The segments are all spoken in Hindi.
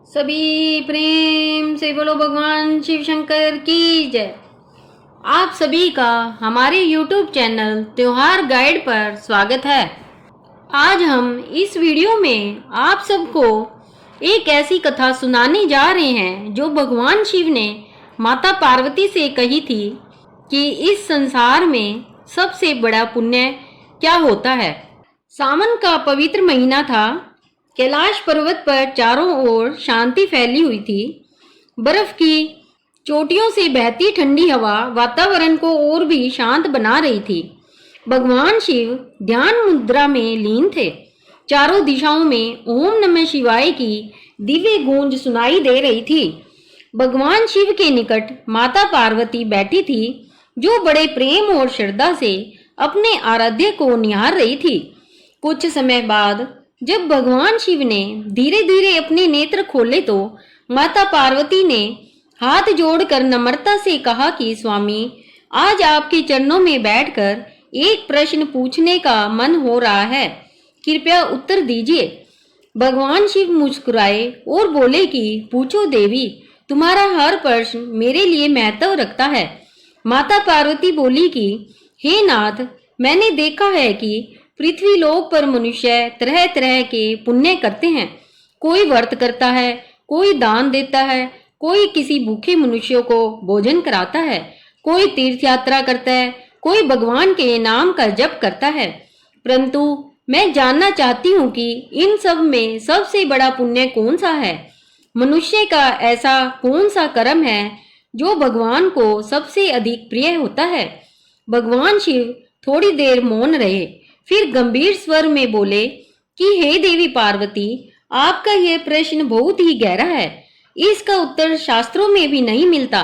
सभी प्रेम से बोलो भगवान शिव शंकर की जय। आप सभी का हमारे YouTube चैनल त्योहार गाइड पर स्वागत है। आज हम इस वीडियो में आप सबको एक ऐसी कथा सुनाने जा रहे हैं जो भगवान शिव ने माता पार्वती से कही थी कि इस संसार में सबसे बड़ा पुण्य क्या होता है। सावन का पवित्र महीना था। कैलाश पर्वत पर चारों ओर शांति फैली हुई थी। बर्फ की चोटियों से बहती ठंडी हवा वातावरण को और भी शांत बना रही थी। भगवान शिव ध्यान मुद्रा में लीन थे। चारों दिशाओं में ओम नमः शिवाय की दिव्य गूंज सुनाई दे रही थी। भगवान शिव के निकट माता पार्वती बैठी थी, जो बड़े प्रेम और श्रद्धा से अपने आराध्य को निहार रही थी। कुछ समय बाद जब भगवान शिव ने धीरे धीरे अपने नेत्र खोले तो माता पार्वती ने हाथ जोड़कर नम्रता से कहा कि स्वामी, आज आपके चरणों में बैठकर एक प्रश्न पूछने का मन हो रहा है, कृपया उत्तर दीजिए। भगवान शिव मुस्कुराए और बोले कि पूछो देवी, तुम्हारा हर प्रश्न मेरे लिए महत्व रखता है। माता पार्वती बोली कि हे नाथ, मैंने देखा है कि पृथ्वी लोक पर मनुष्य तरह तरह के पुण्य करते हैं। कोई व्रत करता है, कोई दान देता है, कोई किसी भूखे मनुष्यों को भोजन कराता है, कोई तीर्थ यात्रा करता है, कोई भगवान के नाम का जप करता है। परंतु मैं जानना चाहती हूँ कि इन सब में सबसे बड़ा पुण्य कौन सा है। मनुष्य का ऐसा कौन सा कर्म है जो भगवान को सबसे अधिक प्रिय होता है। भगवान शिव थोड़ी देर मौन रहे, फिर गंभीर स्वर में बोले कि हे देवी पार्वती, आपका यह प्रश्न बहुत ही गहरा है। इसका उत्तर शास्त्रों में भी नहीं मिलता,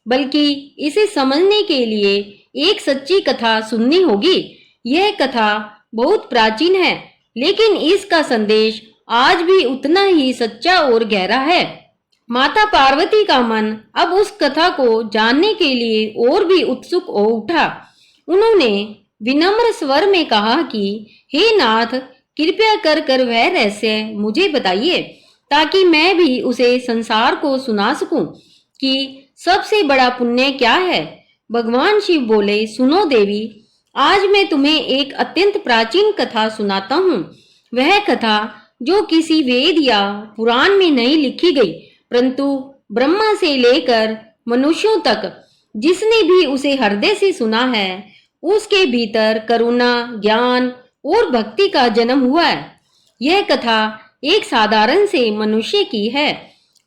बल्कि इसे समझने के लिए एक सच्ची कथा सुननी होगी। यह कथा बहुत प्राचीन है, लेकिन इसका संदेश आज भी उतना ही सच्चा और गहरा है। माता पार्वती का मन अब उस कथा को जानने के लिए और भी उत्सुक हो उठा। उन्होंने विनम्र स्वर में कहा कि हे नाथ, कृपया कर वह रहस्य मुझे बताइए, ताकि मैं भी उसे संसार को सुना सकूं कि सबसे बड़ा पुण्य क्या है। भगवान शिव बोले, सुनो देवी, आज मैं तुम्हें एक अत्यंत प्राचीन कथा सुनाता हूँ। वह कथा जो किसी वेद या पुराण में नहीं लिखी गई, परंतु ब्रह्मा से लेकर मनुष्यों तक जिसने भी उसे हृदय से सुना है, उसके भीतर करुणा, ज्ञान और भक्ति का जन्म हुआ है। यह कथा एक साधारण से मनुष्य की है,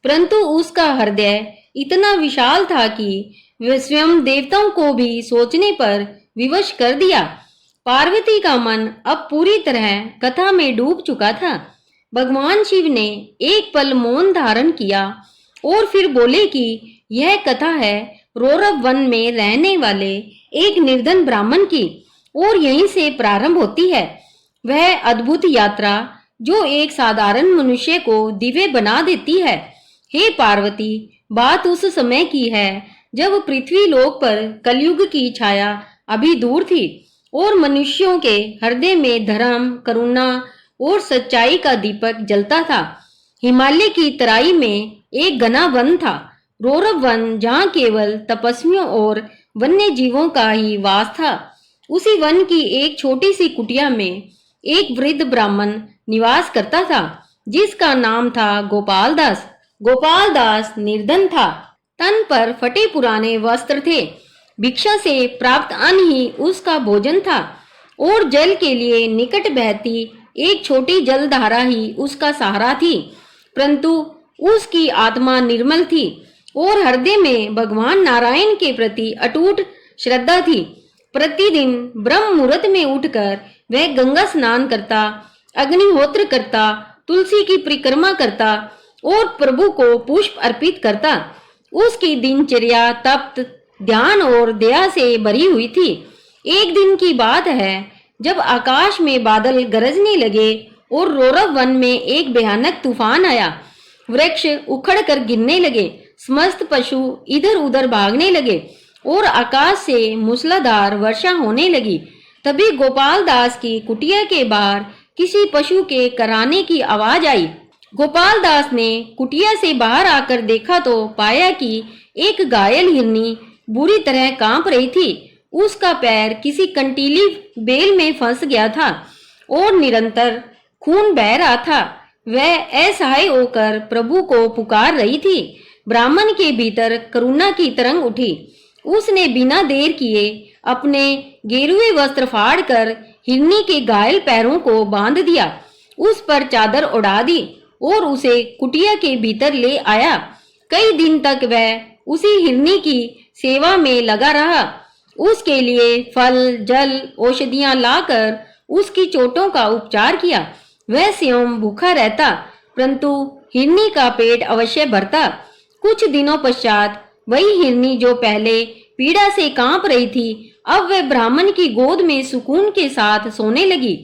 परंतु उसका हृदय इतना विशाल था कि वह स्वयं देवताओं को भी सोचने पर विवश कर दिया। पार्वती का मन अब पूरी तरह कथा में डूब चुका था। भगवान शिव ने एक पल मौन धारण किया और फिर बोले कि यह कथा है रौरव वन में रहने वाले एक निर्धन ब्राह्मण की, और यहीं से प्रारंभ होती है वह अद्भुत यात्रा जो एक साधारण मनुष्य को दिव्य बना देती है। हे पार्वती, बात उस समय की है जब पृथ्वी लोक पर कलयुग की छाया अभी दूर थी और मनुष्यों के हृदय में धर्म, करुणा और सच्चाई का दीपक जलता था। हिमालय की तराई में एक घना वन था, रौरव वन, जहाँ केवल तपस्वियों और वन्य जीवों का ही वास था। उसी वन की एक छोटी सी कुटिया में एक वृद्ध ब्राह्मण निवास करता था, जिसका नाम था गोपाल दास। गोपाल दास निर्धन था। तन पर फटे पुराने वस्त्र थे। भिक्षा से प्राप्त अन्न ही उसका भोजन था और जल के लिए निकट बहती एक छोटी जलधारा ही उसका सहारा थी। परंतु उसकी आत्मा निर्मल थी और हृदय में भगवान नारायण के प्रति अटूट श्रद्धा थी। प्रतिदिन ब्रह्म मुहूर्त में उठकर वह गंगा स्नान करता, अग्निहोत्र करता, तुलसी की परिक्रमा करता और प्रभु को पुष्प अर्पित करता। उसकी दिनचर्या तप, ध्यान और दया से भरी हुई थी। एक दिन की बात है, जब आकाश में बादल गरजने लगे और रौरव वन में एक भयानक तूफान आया। वृक्ष उखड़ कर गिरने लगे, समस्त पशु इधर उधर भागने लगे और आकाश से मूसलाधार वर्षा होने लगी। तभी गोपाल दास की कुटिया के बाहर किसी पशु के कराने की आवाज आई। गोपाल दास ने कुटिया से बाहर आकर देखा तो पाया कि एक घायल हिरनी बुरी तरह कांप रही थी। उसका पैर किसी कंटीली बेल में फंस गया था और निरंतर खून बह रहा था। वह असहाय होकर प्रभु को पुकार रही थी। ब्राह्मण के भीतर करुणा की तरंग उठी। उसने बिना देर किए अपने गेरुए वस्त्र फाड़कर हिरनी के घायल पैरों को बांध दिया, उस पर चादर उड़ा दी और उसे कुटिया के भीतर ले आया। कई दिन तक वह उसी हिरनी की सेवा में लगा रहा। उसके लिए फल, जल, औषधियां लाकर उसकी चोटों का उपचार किया। वह स्वयं भूखा रहता, परंतु हिरनी का पेट अवश्य भरता। कुछ दिनों पश्चात वही हिरनी जो पहले पीड़ा से कांप रही थी, अब वह ब्राह्मण की गोद में सुकून के साथ सोने लगी।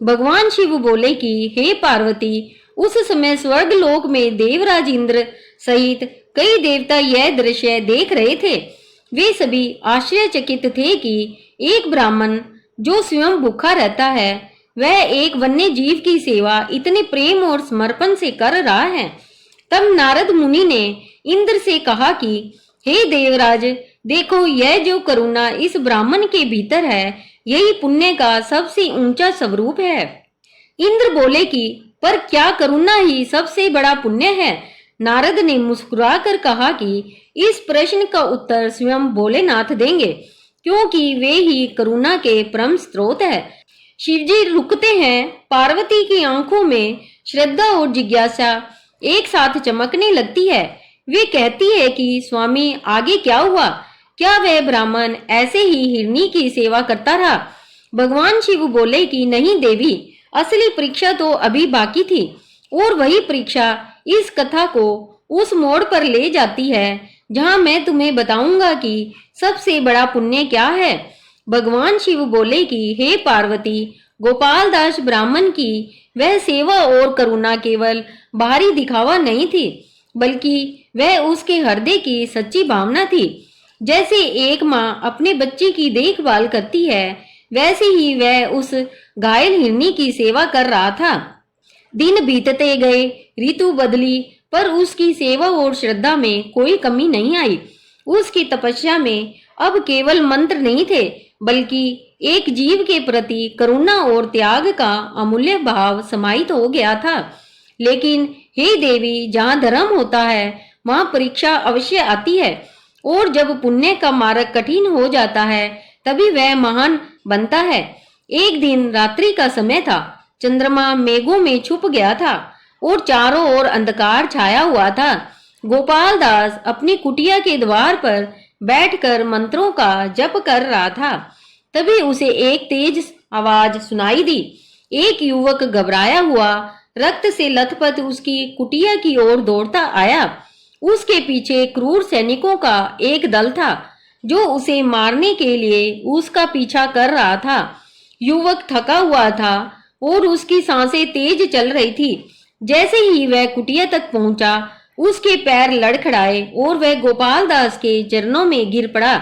भगवान शिव बोले कि हे पार्वती, उस समय स्वर्ग लोक में देवराज इंद्र सहित कई देवता यह दृश्य देख रहे थे। वे सभी आश्चर्यचकित थे कि एक ब्राह्मण जो स्वयं भूखा रहता है, वह एक वन्य जीव की सेवा इतने प्रेम और समर्पण से कर रहा है। तब नारद मुनि ने इंद्र से कहा कि हे देवराज, देखो यह जो करुणा इस ब्राह्मण के भीतर है, यही पुण्य का सबसे ऊंचा स्वरूप है। इंद्र बोले कि पर क्या करुणा ही सबसे बड़ा पुण्य है? नारद ने मुस्कुराकर कहा कि इस प्रश्न का उत्तर स्वयं भोलेनाथ देंगे, क्योंकि वे ही करुणा के परम स्रोत है। शिवजी रुकते हैं। पार्वती की आंखों में श्रद्धा और जिज्ञासा एक साथ चमकने लगती है। वे कहती है कि स्वामी, आगे क्या हुआ? क्या वह ब्राह्मण ऐसे ही हिरनी की सेवा करता रहा? भगवान शिव बोले कि नहीं देवी, असली परीक्षा तो अभी बाकी थी, और वही परीक्षा इस कथा को उस मोड़ पर ले जाती है जहां मैं तुम्हें बताऊंगा कि सबसे बड़ा पुण्य क्या है। भगवान शिव बोले कि हे पार्वती, गोपाल दास ब्राह्मण की वह सेवा और करुणा केवल बाहरी दिखावा नहीं थी, बल्कि वह उसके हृदय की सच्ची भावना थी। जैसे एक माँ अपने बच्चे की देखभाल करती है, वैसे ही वह उस घायल हिरनी की सेवा कर रहा था। दिन बीतते गए, ऋतु बदली, पर उसकी सेवा और श्रद्धा में कोई कमी नहीं आई। उसकी तपस्या में अब केवल मंत्र नहीं थे, बल्कि एक जीव के प्रति करुणा और त्याग का अमूल्य भाव समाहित हो गया था। लेकिन हे देवी, जहाँ धर्म होता है वहाँ परीक्षा अवश्य आती है, और जब पुण्य का मार्ग कठिन हो जाता है तभी वह महान बनता है। एक दिन रात्रि का समय था। चंद्रमा मेघों में छुप गया था और चारों ओर अंधकार छाया हुआ था। गोपाल दास अपनी कुटिया के द्वार पर बैठकर मंत्रों का जप कर रहा था। तभी उसे एक तेज आवाज सुनाई दी। एक युवक घबराया हुआ, रक्त से लथपथ उसकी कुटिया की ओर दौड़ता आया। उसके पीछे क्रूर सैनिकों का एक दल था जो उसे मारने के लिए उसका पीछा कर रहा था। युवक थका हुआ था और उसकी सांसें तेज चल रही थी। जैसे ही वह कुटिया तक पहुंचा, उसके पैर लड़खड़ाए और वह गोपाल दास के चरणों में गिर पड़ा।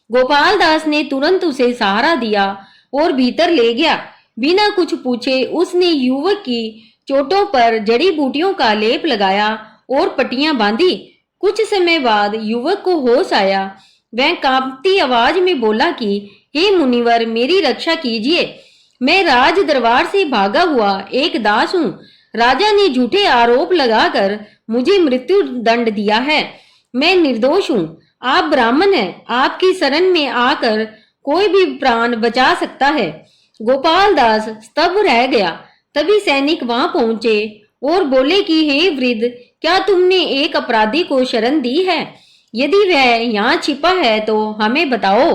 गोपाल दास ने तुरंत उसे सहारा दिया और भीतर ले गया। बिना कुछ पूछे उसने युवक की चोटों पर जड़ी बूटियों का लेप लगाया और पट्टियां बांधी। कुछ समय बाद युवक को होश आया। वह कांपती आवाज में बोला कि हे मुनिवर, मेरी रक्षा कीजिए। मैं राज दरबार से भागा हुआ एक दास हूँ। राजा ने झूठे आरोप लगाकर मुझे मृत्यु दंड दिया है। मैं निर्दोष हूँ। आप ब्राह्मण हैं, आपकी शरण में आकर कोई भी प्राण बचा सकता है। गोपाल दास स्तब्ध रह गया। तभी सैनिक वहां पहुंचे और बोले कि हे वृद्ध, क्या तुमने एक अपराधी को शरण दी है? यदि वह यहाँ छिपा है तो हमें बताओ,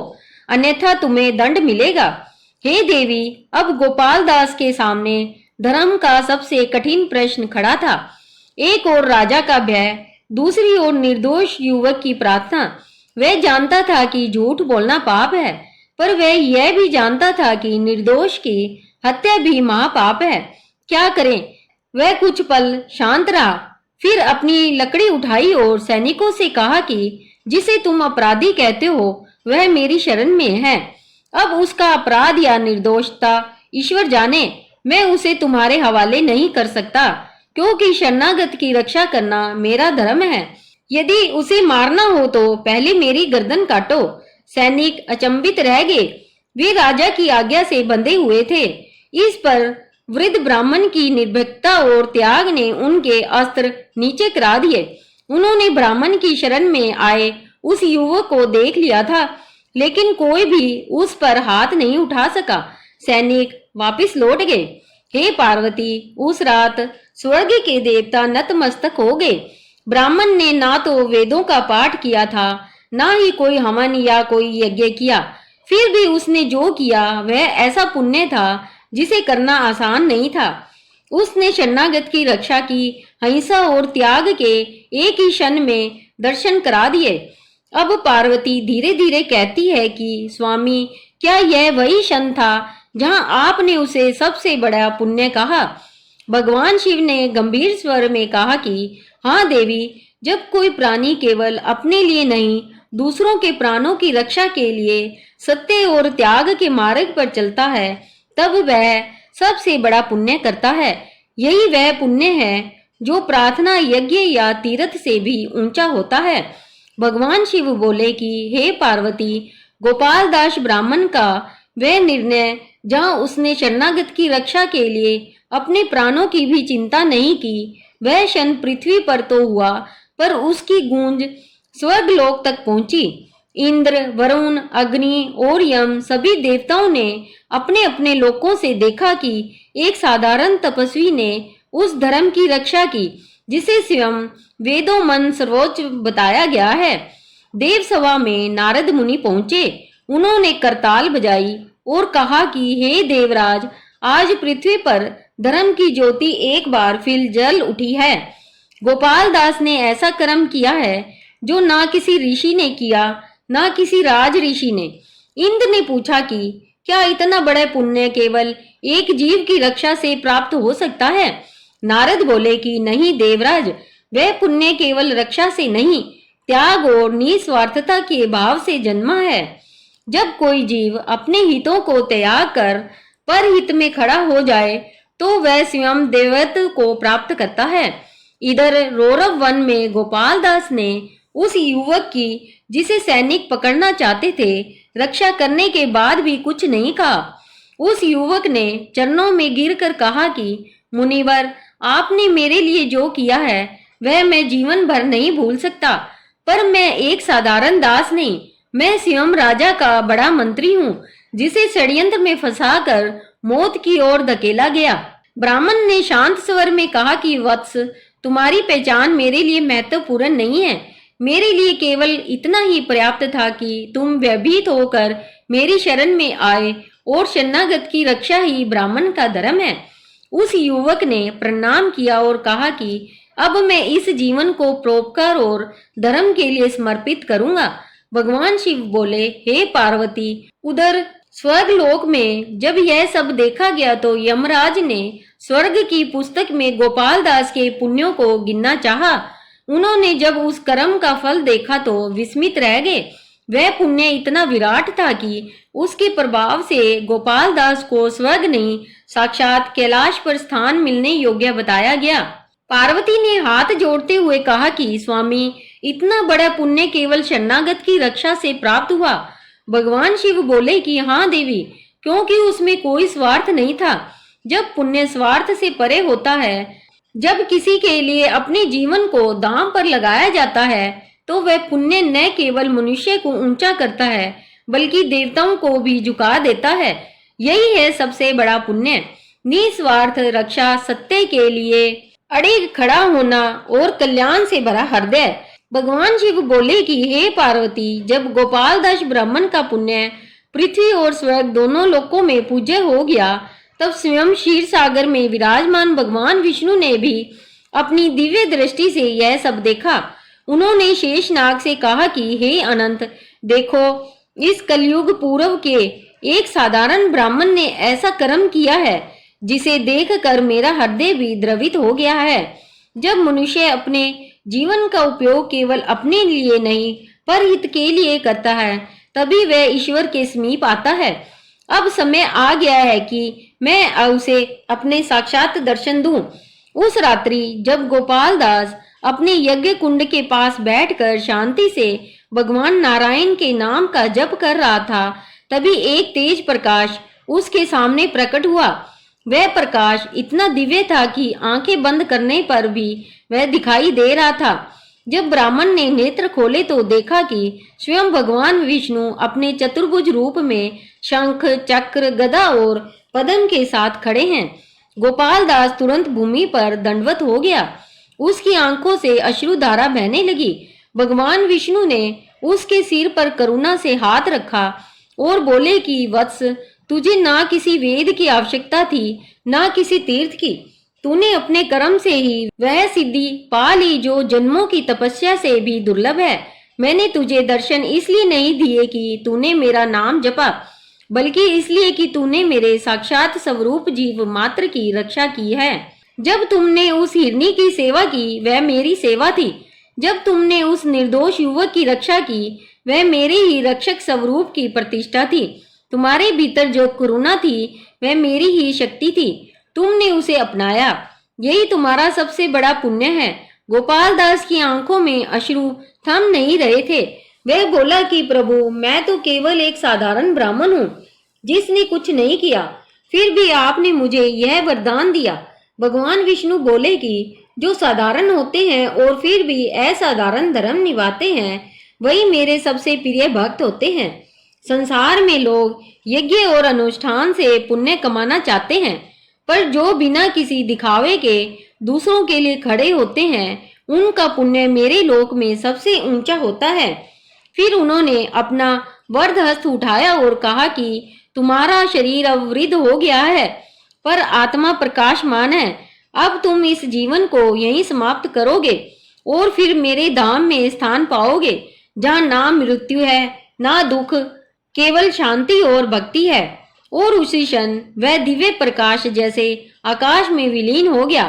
अन्यथा तुम्हें दंड मिलेगा। हे देवी, अब गोपाल दास के सामने धर्म का सबसे कठिन प्रश्न खड़ा था। एक ओर राजा का भय, दूसरी ओर निर्दोष युवक की प्रार्थना। वह जानता था कि झूठ बोलना पाप है, पर वह यह भी जानता था कि निर्दोष की हत्या भी महापाप है। क्या करें? वह कुछ पल शांत रहा, फिर अपनी लकड़ी उठाई और सैनिकों से कहा कि जिसे तुम अपराधी कहते हो वह मेरी शरण में है। अब उसका अपराध या निर्दोषता ईश्वर जाने। मैं उसे तुम्हारे हवाले नहीं कर सकता, क्योंकि शरणागत की रक्षा करना मेरा धर्म है। यदि उसे मारना हो तो पहले मेरी गर्दन काटो। सैनिक अचंभित रह गए, वे राजा की आज्ञा से बंधे हुए थे। इस पर वृद्ध ब्राह्मण की निर्भीकता और त्याग ने उनके अस्त्र नीचे करा दिए। उन्होंने ब्राह्मण की शरण में आए उस युवक को देख लिया था, लेकिन कोई भी उस पर हाथ नहीं उठा सका। सैनिक वापस लौट गए। हे पार्वती, उस रात स्वर्ग के देवता नतमस्तक हो गए। ब्राह्मण ने ना तो वेदों का पाठ किया था, ना ही कोई हवन या कोई यज्ञ किया। फिर भी उसने जो किया वह ऐसा पुण्य था जिसे करना आसान नहीं था। उसने शरणागत की रक्षा की, अहिंसा और त्याग के एक ही क्षण में दर्शन करा दिए। अब पार्वती धीरे धीरे कहती है कि स्वामी, क्या यह वही क्षण था जहां आपने उसे सबसे बड़ा पुण्य कहा? भगवान शिव ने गंभीर स्वर में कहा कि हाँ देवी, जब कोई प्राणी केवल अपने लिए नहीं, दूसरों के प्राणों की रक्षा के लिए सत्य और त्याग के मार्ग पर चलता है, तब वह सबसे बड़ा पुण्य करता है। यही वह पुण्य है जो प्रार्थना, यज्ञ या तीर्थ से भी ऊंचा होता है। भगवान शिव बोले कि हे पार्वती, गोपाल दास ब्राह्मण का वह निर्णय जहां उसने शरणागत की रक्षा के लिए अपने प्राणों की भी चिंता नहीं की, वह क्षण पृथ्वी पर तो हुआ, पर उसकी गूंज स्वर्गलोक तक पहुंची। इंद्र, वरुण, अग्नि और यम सभी देवताओं ने अपने अपने लोकों से देखा कि एक साधारण तपस्वी ने उस धर्म की रक्षा की जिसे स्वयं वेदों मन सर्वोच्च बताया गया है। देव सभा में नारद मुनि पहुंचे। उन्होंने करताल बजाई और कहा कि हे देवराज, आज पृथ्वी पर धर्म की ज्योति एक बार फिर जल उठी है। गोपाल दास ने ऐसा कर्म किया है जो ना किसी ऋषि ने किया, ना किसी राज ऋषि ने। इंद्र ने पूछा कि क्या इतना बड़ा पुण्य केवल एक जीव की रक्षा से प्राप्त हो सकता है? नारद बोले कि नहीं देवराज, वह पुण्य केवल रक्षा से नहीं, त्याग और निस्वार्थता के भाव से जन्मा है। जब कोई जीव अपने हितों को त्याग कर परहित में खड़ा हो जाए तो वह स्वयं देवत्व को प्राप्त करता है। इधर रौरव वन में गोपाल दास ने उस युवक की, जिसे सैनिक पकड़ना चाहते थे, रक्षा करने के बाद भी कुछ नहीं कहा। उस युवक ने चरणों में गिरकर कहा कि मुनिवर, आपने मेरे लिए जो किया है वह मैं जीवन भर नहीं भूल सकता। पर मैं एक साधारण दास नहीं, मैं स्वयं राजा का बड़ा मंत्री हूँ, जिसे षड्यंत्र में फंसाकर मौत की ओर धकेला गया। ब्राह्मण ने शांत स्वर में कहा कि वत्स, तुम्हारी पहचान मेरे लिए महत्वपूर्ण नहीं है। मेरे लिए केवल इतना ही पर्याप्त था कि तुम भयभीत होकर मेरी शरण में आए और शरणागत की रक्षा ही ब्राह्मण का धर्म है। उस युवक ने प्रणाम किया और कहा कि अब मैं इस जीवन को परोपकार और धर्म के लिए समर्पित करूंगा। भगवान शिव बोले, हे पार्वती, उधर स्वर्गलोक में जब यह सब देखा गया तो यमराज ने स्वर्ग की पुस्तक में गोपाल दास के पुण्यों को गिनना चाहा। उन्होंने जब उस कर्म का फल देखा तो विस्मित रह गए। वह पुण्य इतना विराट था कि उसके प्रभाव से गोपाल दास को स्वर्ग नहीं, साक्षात कैलाश पर स्थान मिलने योग्य बताया गया। पार्वती ने हाथ जोड़ते हुए कहा कि स्वामी, इतना बड़ा पुण्य केवल शरणागत की रक्षा से प्राप्त हुआ। भगवान शिव बोले कि हाँ देवी, क्योंकि उसमें कोई स्वार्थ नहीं था। जब पुण्य स्वार्थ से परे होता है, जब किसी के लिए अपने जीवन को दांव पर लगाया जाता है, तो वह पुण्य न केवल मनुष्य को ऊंचा करता है, बल्कि देवताओं को भी झुका देता है। यही है सबसे बड़ा पुण्य, निस्वार्थ रक्षा, सत्य के लिए अड़िग खड़ा होना और कल्याण से भरा हृदय। भगवान शिव बोले कि हे पार्वती, जब गोपाल दास ब्राह्मण का पुण्य पृथ्वी और स्वर्ग दोनों लोकों में पूज्य हो गया, तब स्वयं क्षीर सागर में विराजमान भगवान विष्णु ने भी अपनी दिव्य दृष्टि से यह सब देखा। उन्होंने शेषनाग से कहा कि हे अनंत, देखो, इस कलयुग पूर्व के एक साधारण ब्राह्मण ने ऐसा कर्म किया है जिसे देखकर मेरा हृदय भी द्रवित हो गया है। जब मनुष्य अपने जीवन का उपयोग केवल अपने लिए नहीं, पर हित के लिए करता है, तभी वह ईश्वर के समीप आता है। अब समय आ गया है कि मैं उसे अपने साक्षात दर्शन दूं। उस रात्रि जब गोपाल दास अपने यज्ञ कुंड के पास बैठकर शांति से भगवान नारायण के नाम का जप कर रहा था, तभी एक तेज प्रकाश उसके सामने प्रकट हुआ। वह प्रकाश इतना दिव्य था कि आंखें बंद करने पर भी वह दिखाई दे रहा था। जब ब्राह्मण ने नेत्र खोले तो देखा कि स्वयं भगवान विष्णु अपने चतुर्भुज रूप में शंख, चक्र, गदा और पद्म के साथ खड़े हैं। गोपाल दास तुरंत भूमि पर दंडवत हो गया। उसकी आंखों से अश्रुधारा बहने लगी। भगवान विष्णु ने उसके सिर पर करुणा से हाथ रखा और बोले कि वत्स, तुझे ना किसी वेद की आवश्यकता थी, ना किसी तीर्थ की। तूने अपने कर्म से ही वह सिद्धि पा ली जो जन्मों की तपस्या से भी दुर्लभ है। मैंने तुझे दर्शन इसलिए नहीं दिए कि तूने मेरा नाम जपा, बल्कि इसलिए कि तूने मेरे साक्षात स्वरूप जीव मात्र की रक्षा की है। जब तुमने उस हिरनी की सेवा की, वह मेरी सेवा थी। जब तुमने उस निर्दोष युवक की रक्षा की, वह मेरे ही रक्षक स्वरूप की प्रतिष्ठा थी। तुम्हारे भीतर जो करुणा थी, वह मेरी ही शक्ति थी। तुमने उसे अपनाया, यही तुम्हारा सबसे बड़ा पुण्य है। गोपाल दास की आंखों में अश्रु थम नहीं रहे थे। वह बोला कि प्रभु, मैं तो केवल एक साधारण ब्राह्मण हूँ जिसने कुछ नहीं किया, फिर भी आपने मुझे यह वरदान दिया। भगवान विष्णु बोले कि जो साधारण होते हैं और फिर भी असाधारण धर्म निभाते हैं, वही मेरे सबसे प्रिय भक्त होते हैं। संसार में लोग यज्ञ और अनुष्ठान से पुण्य कमाना चाहते हैं, पर जो बिना किसी दिखावे के दूसरों के लिए खड़े होते हैं, उनका पुण्य मेरे लोक में सबसे ऊंचा होता है। फिर उन्होंने अपना वरद हस्त उठाया और कहा कि तुम्हारा शरीर अब वृद्ध हो गया है, पर आत्मा प्रकाशमान है। अब तुम इस जीवन को यहीं समाप्त करोगे और फिर मेरे धाम में स्थान पाओगे, जहाँ ना मृत्यु है, ना दुख, केवल शांति और भक्ति है। और उसी क्षण वह दिव्य प्रकाश जैसे आकाश में विलीन हो गया।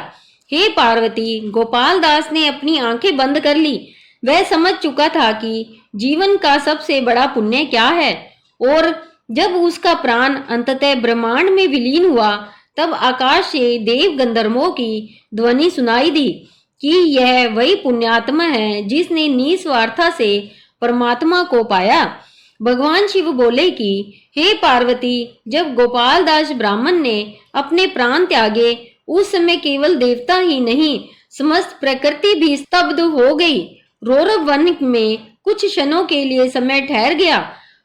हे पार्वती, गोपाल दास ने अपनी आंखें बंद कर ली। वह समझ चुका था कि जीवन का सबसे बड़ा पुण्य क्या है, और जब उसका प्राण अंततः ब्रह्मांड में विलीन हुआ, तब आकाश से देव गंधर्वों की ध्वनि सुनाई दी कि यह वही पुण्यात्मा है जिसने निस्वार्था से परमात्मा को पाया। भगवान शिव बोले कि हे पार्वती, जब गोपाल दास ब्राह्मण ने अपने प्राण त्यागे, उस समय केवल देवता ही नहीं, समस्त प्रकृति भी स्तब्ध हो गई। रौरव वन में कुछ क्षणों के लिए समय ठहर गया।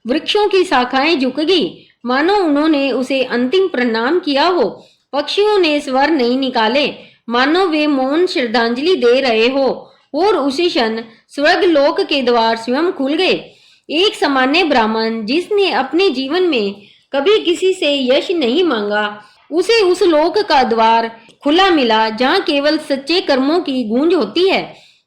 वृक्षों की शाखाएं झुक गई, मानो उन्होंने उसे अंतिम प्रणाम किया हो। पक्षियों ने स्वर नहीं निकाले, मानो वे मौन श्रद्धांजलि दे रहे हो। और उसी क्षण स्वर्ग लोक के द्वार स्वयं खुल गए। एक सामान्य ब्राह्मण जिसने अपने जीवन में कभी किसी से यश नहीं मांगा, उसे उस लोक का द्वार खुला मिला जहाँ केवल सच्चे कर्मों की गूंज होती है।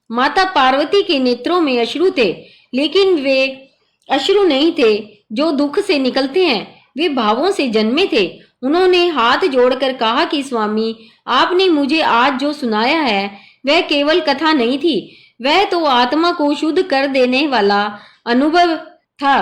माता पार्वती के नेत्रों में अश्रु थे, लेकिन वे अश्रु नहीं थे जो दुख से निकलते हैं, वे भावों से जन्मे थे। उन्होंने हाथ जोड़कर कहा कि स्वामी, आपने मुझे आज जो सुनाया है वह केवल कथा नहीं थी, वह तो आत्मा को शुद्ध कर देने वाला अनुभव था।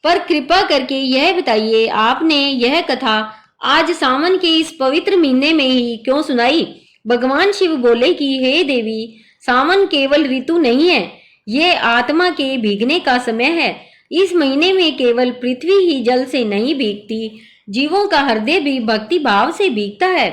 पर कृपा करके यह बताइए, आपने यह कथा आज सावन के इस पवित्र महीने में ही क्यों सुनाई? भगवान शिव बोले कि हे देवी, सावन केवल ऋतु नहीं है, ये आत्मा के भीगने का समय है। इस महीने में केवल पृथ्वी ही जल से नहीं भीगती, जीवों का हृदय भी भक्ति भाव से भीगता है।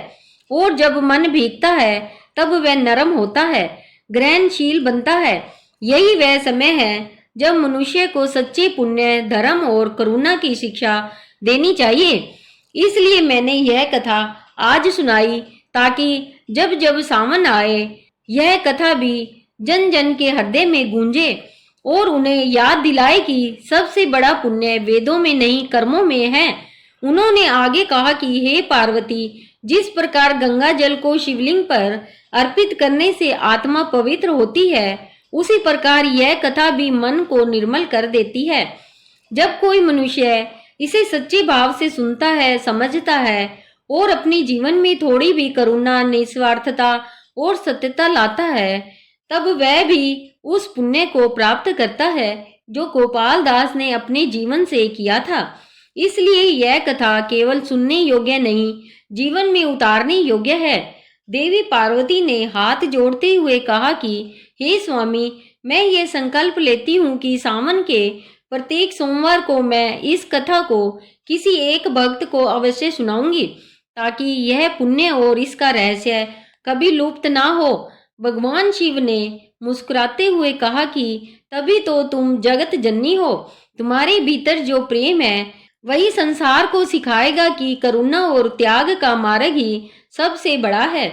और जब मन भीगता है तब वह नरम होता है, ग्रहणशील बनता है। यही वह समय है जब मनुष्य को सच्चे पुण्य, धर्म और करुणा की शिक्षा देनी चाहिए। इसलिए मैंने यह कथा आज सुनाई, ताकि जब जब सावन आए यह कथा भी जन जन के हृदय में गूंजे और उन्हें याद दिलाए कि सबसे बड़ा पुण्य वेदों में नहीं, कर्मों में है। उन्होंने आगे कहा कि हे पार्वती, जिस प्रकार गंगा जल को शिवलिंग पर अर्पित करने से आत्मा पवित्र होती है, उसी प्रकार यह कथा भी मन को निर्मल कर देती है। जब कोई मनुष्य इसे सच्चे भाव से सुनता है, समझता है और अपने जीवन में थोड़ी भी करुणा, निस्वार्थता और सत्यता लाता है, तब वह भी उस पुण्य को प्राप्त करता है जो गोपाल दास ने अपने जीवन से किया था। इसलिए यह कथा केवल सुनने योग्य नहीं, जीवन में उतारने योग्य है। देवी पार्वती ने हाथ जोड़ते हुए कहा कि हे स्वामी, मैं ये संकल्प लेती हूँ कि सावन के प्रत्येक सोमवार को मैं इस कथा को किसी एक भक्त को अवश्य सुनाऊंगी, ताकि यह पुण्य और इसका रहस्य कभी लुप्त ना हो। भगवान शिव ने मुस्कुराते हुए कहा कि तभी तो तुम जगत जननी हो। तुम्हारे भीतर जो प्रेम है वही संसार को सिखाएगा कि करुणा और त्याग का मार्ग ही सबसे बड़ा है।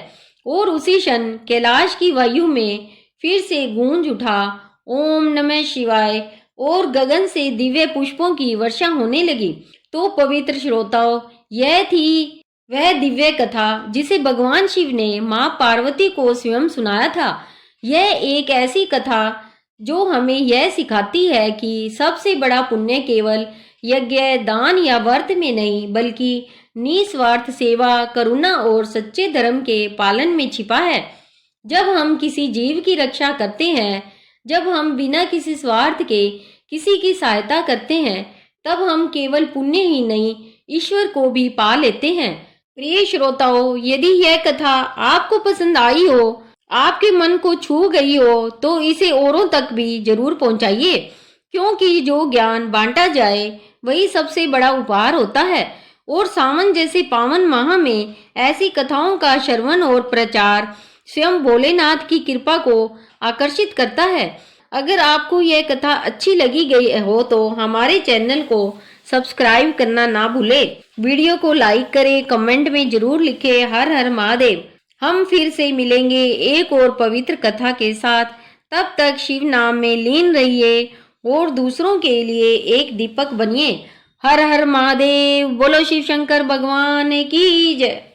और उसी क्षण कैलाश की वायु में फिर से गूंज उठा ओम नमः शिवाय और गगन से दिव्य पुष्पों की वर्षा होने लगी। तो पवित्र श्रोताओं, यह थी वह दिव्य कथा जिसे भगवान शिव ने मां पार्वती को स्वयं सुनाया था। यह एक ऐसी कथा जो हमें यह सिखाती है कि सबसे बड़ा पुण्य केवल यज्ञ, दान या व्रत में नहीं, बल्कि निस्वार्थ सेवा, करुणा और सच्चे धर्म के पालन में छिपा है। जब हम किसी जीव की रक्षा करते हैं, जब हम बिना किसी स्वार्थ के किसी की सहायता करते हैं, तब हम केवल पुण्य ही नहीं, ईश्वर को भी पा लेते हैं। प्रिय श्रोताओं, यदि यह कथा आपको पसंद आई हो, आपके मन को छू गई हो, तो इसे औरों तक भी जरूर पहुंचाइए, क्योंकि जो ज्ञान बांटा जाए वही सबसे बड़ा उपहार होता है। और सावन जैसे पावन माह में ऐसी कथाओं का श्रवण और प्रचार स्वयं भोलेनाथ की कृपा को आकर्षित करता है। अगर आपको यह कथा अच्छी लगी गई हो तो हमारे चैनल को सब्सक्राइब करना ना भूलें। वीडियो को लाइक करें, कमेंट में जरूर लिखें हर हर महादेव। हम फिर से मिलेंगे एक और पवित्र कथा के साथ। तब तक शिव नाम में लीन रहिए और दूसरों के लिए एक दीपक बनिए। हर हर महादेव। बोलो शिव शंकर भगवान की जय।